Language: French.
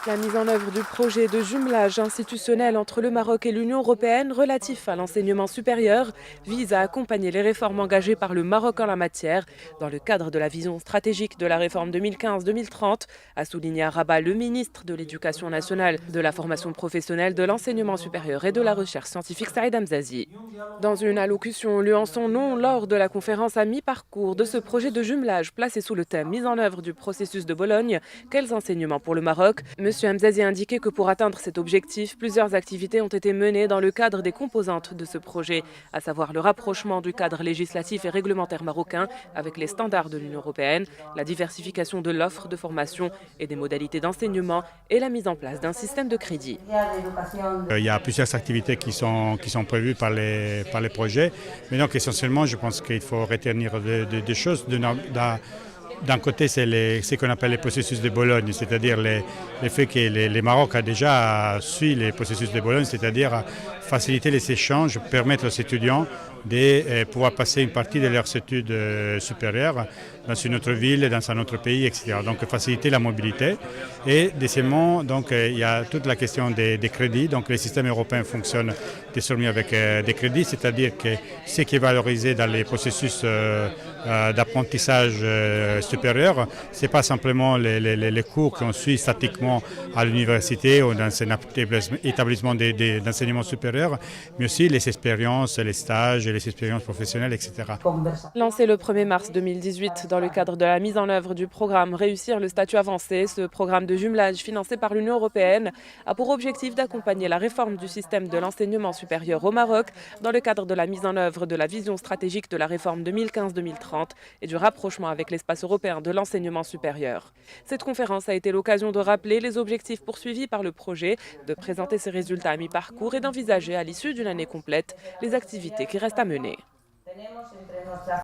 La mise en œuvre du projet de jumelage institutionnel entre le Maroc et l'Union européenne relatif à l'enseignement supérieur vise à accompagner les réformes engagées par le Maroc en la matière dans le cadre de la vision stratégique de la réforme 2015-2030, a souligné à Rabat le ministre de l'Éducation nationale, de la formation professionnelle, de l'enseignement supérieur et de la recherche scientifique Saïd Hamzazi. Dans une allocution lue en son nom lors de la conférence à mi-parcours de ce projet de jumelage placé sous le thème mise en œuvre du processus de Bologne, quels enseignements pour le Maroc? M. Hamzazi a indiqué que pour atteindre cet objectif, plusieurs activités ont été menées dans le cadre des composantes de ce projet, à savoir le rapprochement du cadre législatif et réglementaire marocain avec les standards de l'Union européenne, la diversification de l'offre de formation et des modalités d'enseignement et la mise en place d'un système de crédit. Il y a plusieurs activités qui sont prévues par les projets, mais donc essentiellement je pense qu'il faut retenir des choses. D'un côté, c'est ce qu'on appelle les processus de Bologne, c'est-à-dire le fait que le Maroc a déjà suivi les processus de Bologne, c'est-à-dire faciliter les échanges, permettre aux étudiants de pouvoir passer une partie de leurs études supérieures dans une autre ville, dans un autre pays, etc. Donc faciliter la mobilité. Et deuxièmement, donc, il y a toute la question des crédits. Donc le système européen fonctionne désormais avec des crédits, c'est-à-dire que ce qui est valorisé dans les processus d'apprentissage supérieur, ce n'est pas simplement les cours qu'on suit statiquement à l'université ou dans un établissement d'enseignement supérieur, mais aussi les expériences, les stages, les expériences professionnelles, etc. Lancé le 1er mars 2018 dans le cadre de la mise en œuvre du programme Réussir le statut avancé, ce programme de jumelage financé par l'Union européenne a pour objectif d'accompagner la réforme du système de l'enseignement supérieur au Maroc dans le cadre de la mise en œuvre de la vision stratégique de la réforme 2015-2030 et du rapprochement avec l'espace européen de l'enseignement supérieur. Cette conférence a été l'occasion de rappeler les objectifs poursuivis par le projet, de présenter ses résultats à mi-parcours et d'envisager à l'issue d'une année complète les activités qui restent à mener.